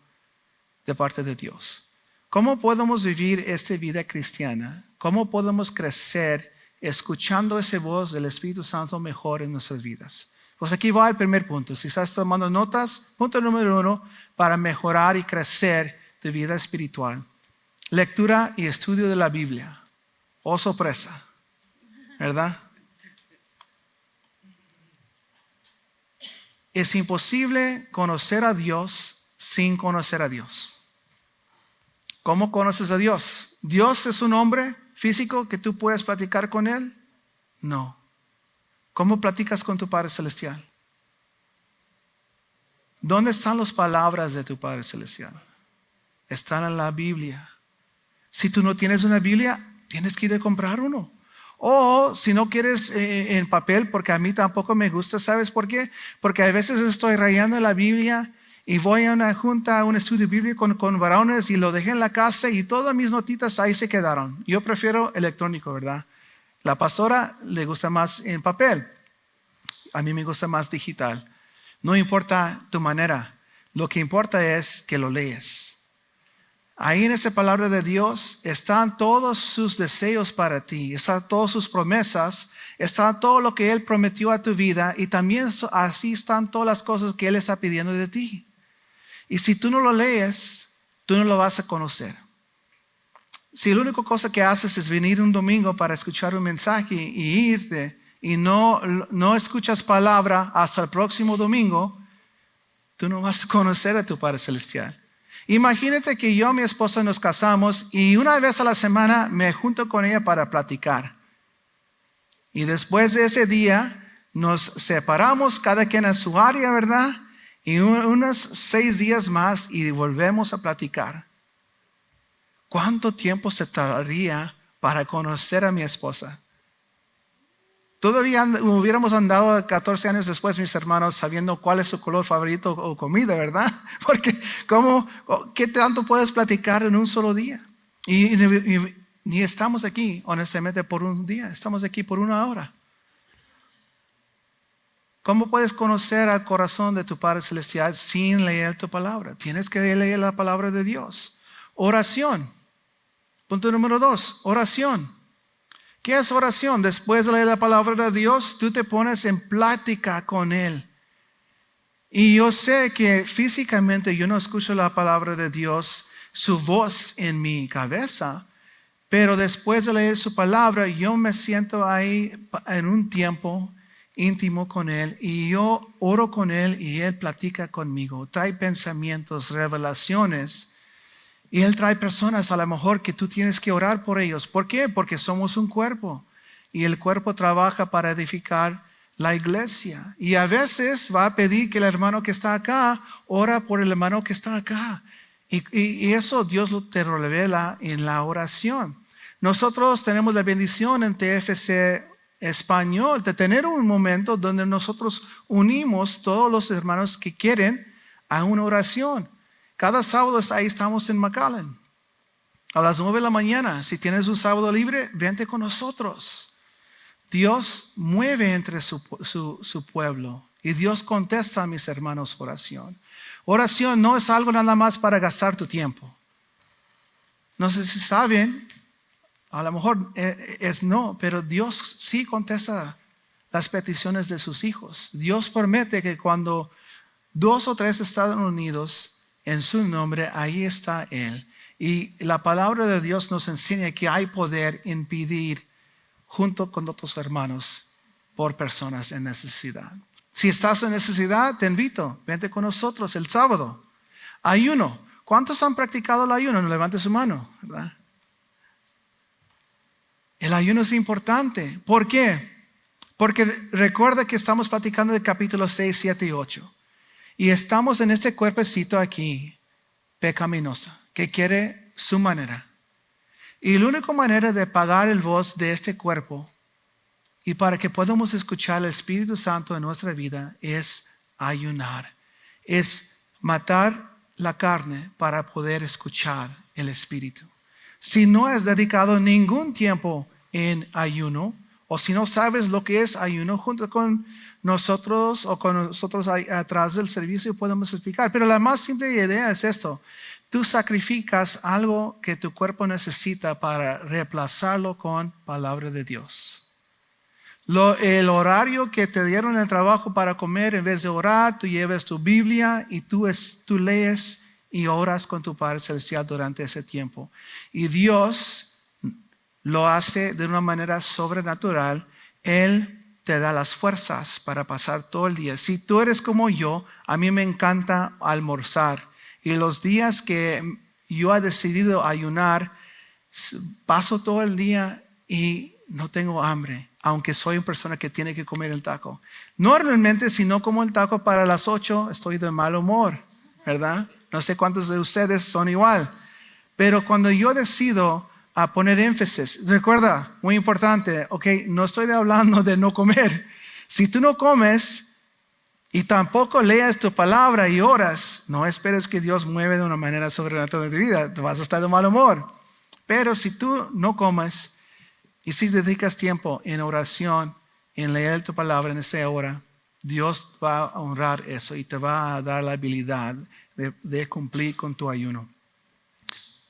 de parte de Dios. ¿Cómo podemos vivir esta vida cristiana? ¿Cómo podemos crecer escuchando esa voz del Espíritu Santo mejor en nuestras vidas? Pues aquí va el primer punto. Si estás tomando notas, punto número 1 para mejorar y crecer tu vida espiritual. Lectura y estudio de la Biblia. Oh, sorpresa, ¿verdad? Es imposible conocer a Dios sin conocer a Dios. ¿Cómo conoces a Dios? ¿Dios es un hombre físico que tú puedes platicar con él? No. ¿Cómo platicas con tu Padre Celestial? ¿Dónde están las palabras de tu Padre Celestial? Están en la Biblia. Si tú no tienes una Biblia, tienes que ir a comprar uno. O si no quieres en papel, porque a mí tampoco me gusta, ¿sabes por qué? Porque a veces estoy rayando la Biblia y voy a una junta, a un estudio bíblico con varones y lo dejé en la casa y todas mis notitas ahí se quedaron. Yo prefiero electrónico, ¿verdad? La pastora le gusta más en papel. A mí me gusta más digital. No importa tu manera. Lo que importa es que lo lees. Ahí en esa palabra de Dios están todos sus deseos para ti, están todas sus promesas, está todo lo que Él prometió a tu vida y también así están todas las cosas que Él está pidiendo de ti. Y si tú no lo lees, tú no lo vas a conocer. Si la única cosa que haces es venir un domingo para escuchar un mensaje y irte y no escuchas palabra hasta el próximo domingo, tú no vas a conocer a tu Padre Celestial. Imagínate que yo y mi esposa nos casamos y una vez a la semana me junto con ella para platicar. Y después de ese día nos separamos, cada quien en su área, ¿verdad? Y unos 6 días más y volvemos a platicar. ¿Cuánto tiempo se tardaría para conocer a mi esposa? Todavía hubiéramos andado 14 años después, mis hermanos, sabiendo cuál es su color favorito o comida, ¿verdad? Porque ¿qué tanto puedes platicar en un solo día? Y ni estamos aquí, honestamente, por un día. Estamos aquí por 1 hora. ¿Cómo puedes conocer al corazón de tu Padre Celestial sin leer tu palabra? Tienes que leer la palabra de Dios. Oración. Punto número 2, oración. ¿Qué es oración? Después de leer la palabra de Dios, tú te pones en plática con Él. Y yo sé que físicamente yo no escucho la palabra de Dios, su voz en mi cabeza, pero después de leer su palabra, yo me siento ahí en un tiempo íntimo con Él y yo oro con Él y Él platica conmigo, trae pensamientos, revelaciones. Y Él trae personas a lo mejor que tú tienes que orar por ellos. ¿Por qué? Porque somos un cuerpo. Y el cuerpo trabaja para edificar la iglesia. Y a veces va a pedir que el hermano que está acá ora por el hermano que está acá. Y eso Dios te lo revela en la oración. Nosotros tenemos la bendición en TFC Español de tener un momento donde nosotros unimos todos los hermanos que quieren a una oración. Cada sábado ahí estamos en McAllen. A las 9 de la mañana, si tienes un sábado libre, vente con nosotros. Dios mueve entre su pueblo y Dios contesta a mis hermanos oración. Oración no es algo nada más para gastar tu tiempo. No sé si saben, a lo mejor no, pero Dios sí contesta las peticiones de sus hijos. Dios promete que cuando 2 o 3 están unidos en su nombre, ahí está Él. Y la palabra de Dios nos enseña que hay poder en pedir junto con otros hermanos por personas en necesidad. Si estás en necesidad, te invito, vente con nosotros el sábado. Ayuno. ¿Cuántos han practicado el ayuno? No levante su mano, ¿verdad? El ayuno es importante. ¿Por qué? Porque recuerda que estamos platicando del capítulo 6, 7 y 8. Y estamos en este cuerpecito aquí, pecaminoso, que quiere su manera. Y la única manera de pagar el voz de este cuerpo y para que podamos escuchar el Espíritu Santo en nuestra vida es ayunar. Es matar la carne para poder escuchar el Espíritu. Si no has dedicado ningún tiempo en ayuno, o si no sabes lo que es ayuno, junto con nosotros o con nosotros atrás del servicio podemos explicar. Pero la más simple idea es esto. Tú sacrificas algo que tu cuerpo necesita para reemplazarlo con palabra de Dios. El horario que te dieron en el trabajo para comer, en vez de orar, tú llevas tu Biblia y tú lees y oras con tu Padre Celestial durante ese tiempo. Y Dios lo hace de una manera sobrenatural. Él te da las fuerzas para pasar todo el día. Si tú eres como yo, a mí me encanta almorzar. Y los días que yo he decidido ayunar, paso todo el día y no tengo hambre, aunque soy una persona que tiene que comer el taco. Normalmente, si no como el taco para las 8, estoy de mal humor, ¿verdad? No sé cuántos de ustedes son igual. Pero cuando yo decido a poner énfasis, recuerda, muy importante, no estoy hablando de no comer. Si tú no comes y tampoco leas tu palabra y oras, no esperes que Dios mueve de una manera sobrenatural en tu vida, te vas a estar de mal humor. Pero si tú no comes y si dedicas tiempo en oración, en leer tu palabra en esa hora, Dios va a honrar eso y te va a dar la habilidad de cumplir con tu ayuno.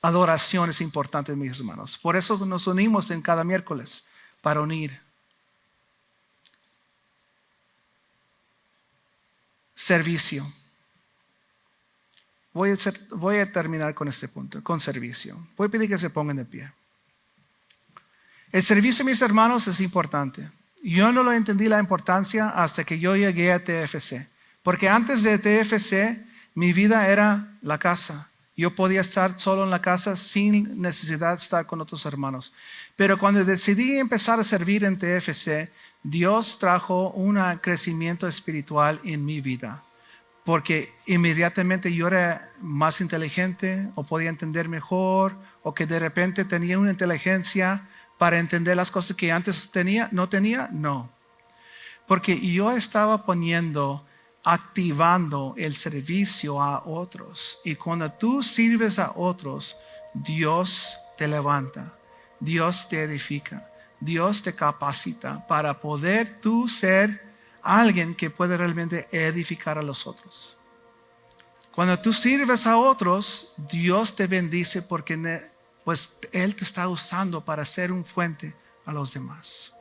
Adoración es importante, mis hermanos. Por eso nos unimos en cada miércoles, para unir. Servicio. Voy a terminar con este punto, con servicio. Voy a pedir que se pongan de pie. El servicio, mis hermanos, es importante. Yo no lo entendí la importancia hasta que yo llegué a TFC. Porque antes de TFC, mi vida era la casa. Yo podía estar solo en la casa sin necesidad de estar con otros hermanos. Pero cuando decidí empezar a servir en TFC, Dios trajo un crecimiento espiritual en mi vida. Porque inmediatamente yo era más inteligente o podía entender mejor o que de repente tenía una inteligencia para entender las cosas que antes no tenía. Porque yo estaba activando el servicio a otros. Y cuando tú sirves a otros, Dios te levanta, Dios te edifica, Dios te capacita para poder tú ser alguien que puede realmente edificar a los otros. Cuando tú sirves a otros, Dios te bendice porque pues Él te está usando para ser un fuente a los demás.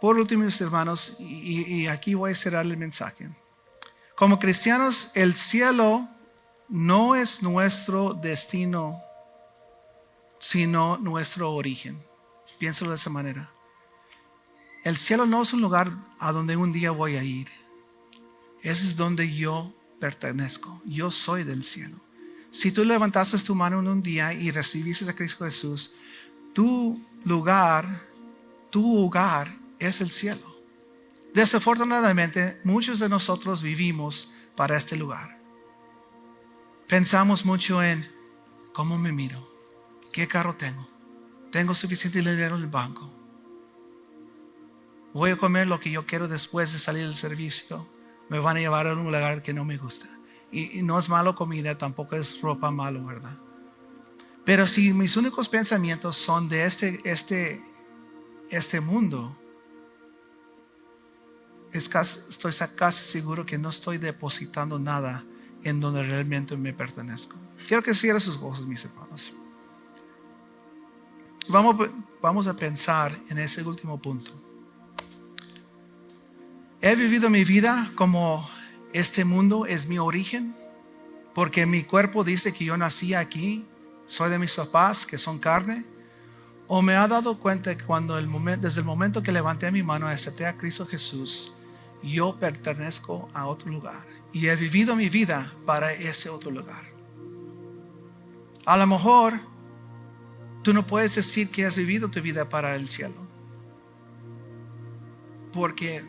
Por último, mis hermanos, y aquí voy a cerrar el mensaje. Como cristianos, el cielo no es nuestro destino, sino nuestro origen. Piénsalo de esa manera. El cielo no es un lugar a donde un día voy a ir. Ese es donde yo pertenezco. Yo soy del cielo. Si tú levantaste tu mano en un día y recibiste a Cristo Jesús, tu hogar es el cielo. Desafortunadamente, muchos de nosotros vivimos para este lugar. Pensamos mucho en cómo me miro, qué carro tengo suficiente dinero en el banco, voy a comer lo que yo quiero después de salir del servicio, me van a llevar a un lugar que no me gusta. Y no es malo comida, tampoco es ropa malo, ¿verdad? Pero si mis únicos pensamientos son de este mundo, estoy casi seguro que no estoy depositando nada en donde realmente me pertenezco. Quiero que cierren sus ojos, mis hermanos. Vamos a pensar en ese último punto. He vivido mi vida como este mundo es mi origen, porque mi cuerpo dice que yo nací aquí, soy de mis papás que son carne. ¿O me ha dado cuenta que desde el momento que levanté mi mano y acepté a Cristo Jesús, yo pertenezco a otro lugar y he vivido mi vida para ese otro lugar? A lo mejor tú no puedes decir que has vivido tu vida para el cielo, porque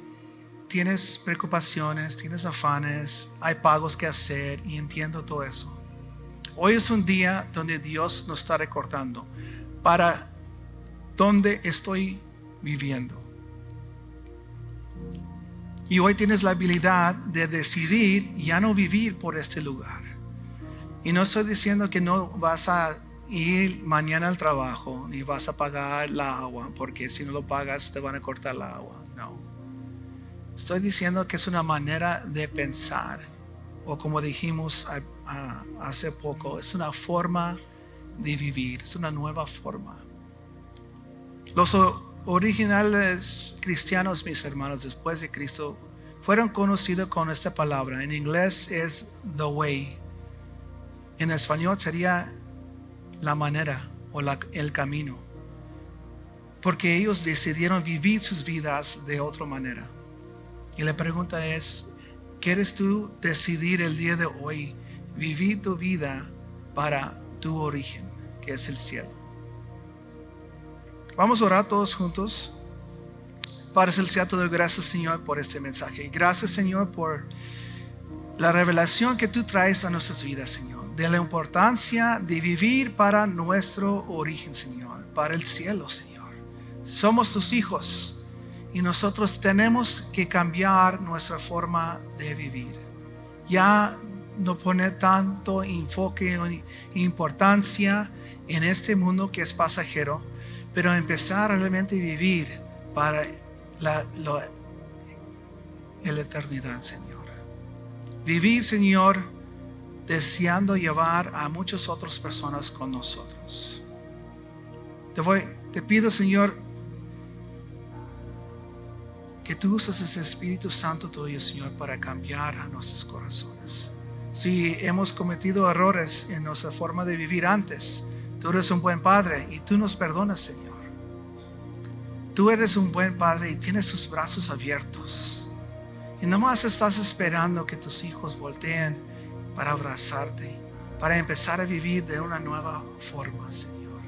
tienes preocupaciones, tienes afanes, hay pagos que hacer y entiendo todo eso. Hoy es un día donde Dios nos está recordando para dónde estoy viviendo. Y hoy tienes la habilidad de decidir ya no vivir por este lugar. Y no estoy diciendo que no vas a ir mañana al trabajo ni vas a pagar la agua, porque si no lo pagas te van a cortar la agua. No. Estoy diciendo que es una manera de pensar, o como dijimos hace poco, es una forma de vivir, es una nueva forma. Los originales cristianos, mis hermanos, después de Cristo, fueron conocidos con esta palabra. En inglés es the way. En español sería la manera o el camino. Porque ellos decidieron vivir sus vidas de otra manera. Y la pregunta es, ¿quieres tú decidir el día de hoy vivir tu vida para tu origen, que es el cielo? Vamos a orar todos juntos. Padre celestial, te doy gracias, Señor, por este mensaje. Gracias, Señor, por la revelación que tú traes a nuestras vidas, Señor, de la importancia de vivir para nuestro origen, Señor, para el cielo, Señor. Somos tus hijos y nosotros tenemos que cambiar nuestra forma de vivir. Ya no poner tanto enfoque o importancia en este mundo que es pasajero, pero empezar a realmente vivir para la eternidad, Señor. Vivir, Señor, deseando llevar a muchas otras personas con nosotros. Te pido, Señor, que tú uses ese Espíritu Santo tuyo, Señor, para cambiar a nuestros corazones. Si hemos cometido errores en nuestra forma de vivir antes, tú eres un buen Padre y tú nos perdonas, Señor. Tú eres un buen Padre y tienes tus brazos abiertos. Y nomás estás esperando que tus hijos volteen para abrazarte, para empezar a vivir de una nueva forma, Señor.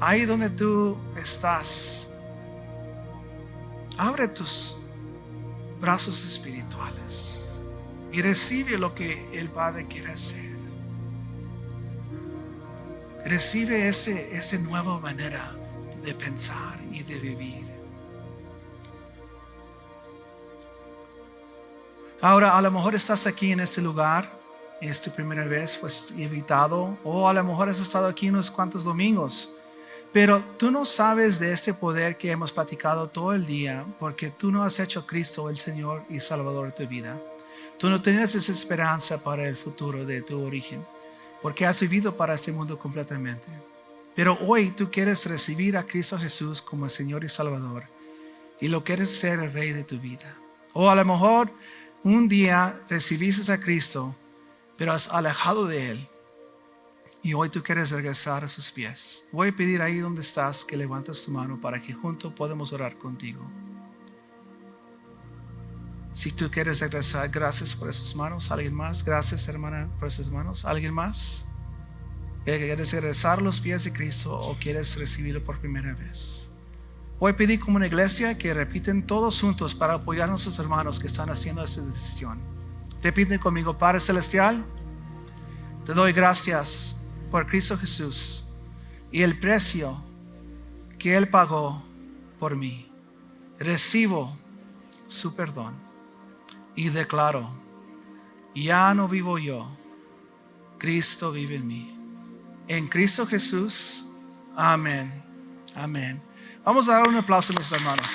Ahí donde tú estás, abre tus brazos espirituales y recibe lo que el Padre quiere hacer. Recibe esa nueva manera de pensar y de vivir. Ahora, a lo mejor estás aquí en este lugar, es tu primera vez, fuiste invitado, o a lo mejor has estado aquí unos cuantos domingos, pero tú no sabes de este poder que hemos platicado todo el día, porque tú no has hecho a Cristo el Señor y Salvador de tu vida. Tú no tienes esa esperanza para el futuro de tu origen, porque has vivido para este mundo completamente. Pero hoy tú quieres recibir a Cristo Jesús como el Señor y Salvador, y lo quieres ser el Rey de tu vida. O a lo mejor un día recibiste a Cristo, pero has alejado de Él, y hoy tú quieres regresar a sus pies. Voy a pedir ahí donde estás que levantes tu mano para que juntos podamos orar contigo. Si tú quieres regresar, gracias por esas manos. ¿Alguien más? Gracias, hermana, por esas manos. ¿Alguien más? ¿Quieres regresar a los pies de Cristo o quieres recibirlo por primera vez? Voy a pedir como una iglesia que repiten todos juntos para apoyar a nuestros hermanos que están haciendo esa decisión. Repiten conmigo: Padre Celestial, te doy gracias por Cristo Jesús y el precio que Él pagó por mí. Recibo su perdón y declaro: ya no vivo yo, Cristo vive en mí. En Cristo Jesús, amén, amén. Vamos a dar un aplauso a mis hermanos.